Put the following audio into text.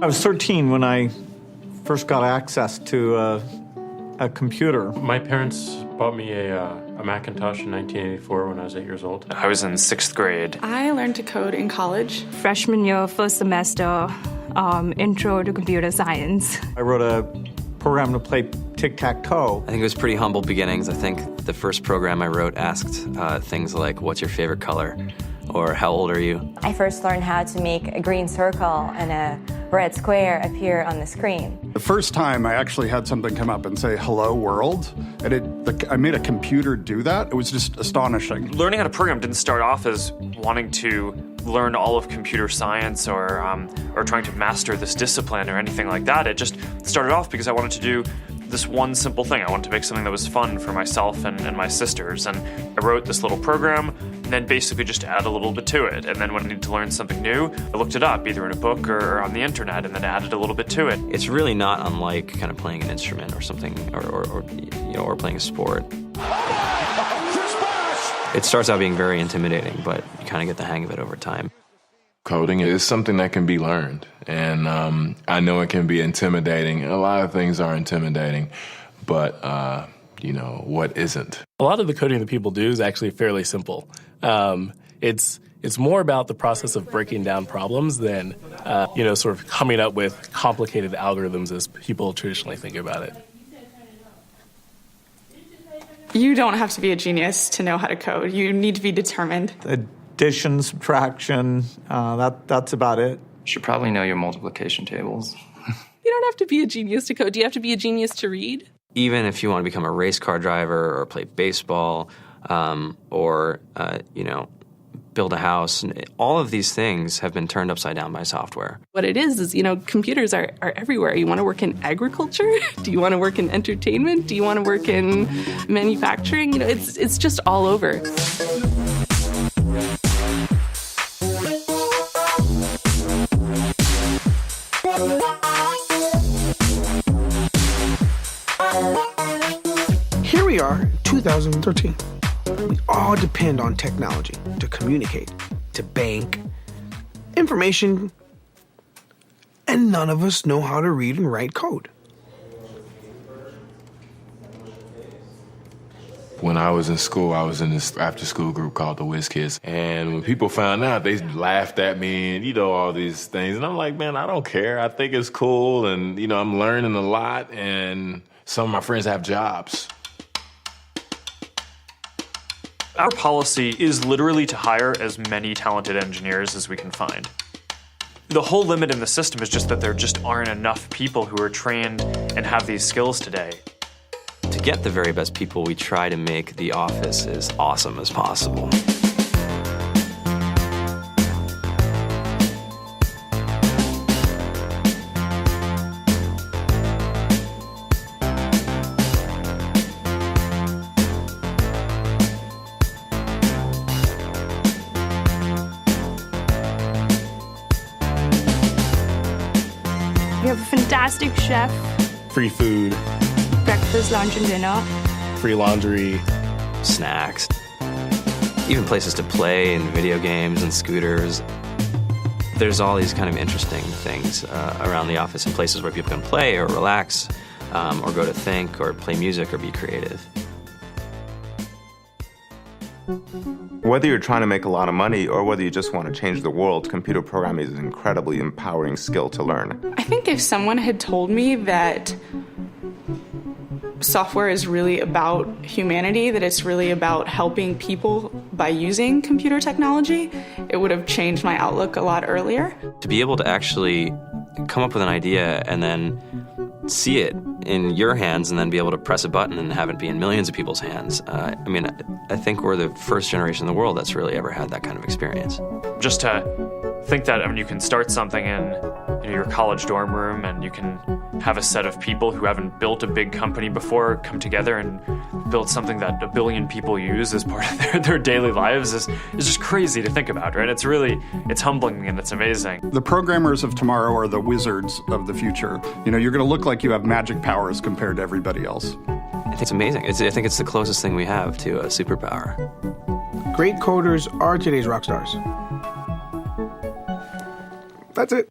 I was 13 when I first got access to a computer. My parents bought me a Macintosh in 1984 when I was 8 years old. I was in 6th grade. I learned to code in college. Freshman year, first semester, intro to computer science. I wrote a program to play tic-tac-toe. I think it was pretty humble beginnings. I think the first program I wrote asked things like, what's your favorite color? Or how old are you? I first learned how to make a green circle and a red square appear on the screen. The first time I actually had something come up and say, hello world, and I made a computer do that. It was just astonishing. Learning how to program didn't start off as wanting to learn all of computer science or trying to master this discipline or anything like that. It just started off because I wanted to do this one simple thing. I wanted to make something that was fun for myself and my sisters. And I wrote this little program and then basically just add a little bit to it. And then when I needed to learn something new, I looked it up either in a book or on the internet and then added a little bit to it. It's really not unlike kind of playing an instrument or something or playing a sport. It starts out being very intimidating, but you kind of get the hang of it over time. Coding is something that can be learned, and I know it can be intimidating. A lot of things are intimidating, but, what isn't? A lot of the coding that people do is actually fairly simple. It's more about the process of breaking down problems than, sort of coming up with complicated algorithms as people traditionally think about it. You don't have to be a genius to know how to code. You need to be determined. Addition, subtraction, that's about it. You should probably know your multiplication tables. You don't have to be a genius to code. Do you have to be a genius to read? Even if you want to become a race car driver or play baseball or build a house, all of these things have been turned upside down by software. What it is, computers are everywhere. You want to work in agriculture? Do you want to work in entertainment? Do you want to work in manufacturing? It's just all over. Here we are, 2013. We all depend on technology to communicate, to bank, information, and none of us know how to read and write code. When I was in school, I was in this after-school group called the Whiz Kids. And when people found out, they laughed at me and, all these things. And I'm like, man, I don't care. I think it's cool. And, I'm learning a lot. And some of my friends have jobs. Our policy is literally to hire as many talented engineers as we can find. The whole limit in the system is just that there just aren't enough people who are trained and have these skills today. To get the very best people, we try to make the office as awesome as possible. We have a fantastic chef. Free food, Breakfast, lunch, and dinner. free laundry, snacks, even places to play and video games and scooters. There's all these kind of interesting things around the office and places where people can play or relax or go to think or play music or be creative. Whether you're trying to make a lot of money or whether you just want to change the world, computer programming is an incredibly empowering skill to learn. I think if someone had told me that software is really about humanity, that it's really about helping people by using computer technology, it would have changed my outlook a lot earlier. To be able to actually come up with an idea and then see it in your hands and then be able to press a button and have it be in millions of people's hands. I think we're the first generation in the world that's really ever had that kind of experience. Just to think that you can start something in your college dorm room and you can have a set of people who haven't built a big company before come together and build something that 1 billion people use as part of their daily lives is just crazy to think about, right? It's humbling and it's amazing. The programmers of tomorrow are the wizards of the future. You're going to look like you have magic powers compared to everybody else. I think it's amazing. I think it's the closest thing we have to a superpower. Great coders are today's rock stars. That's it.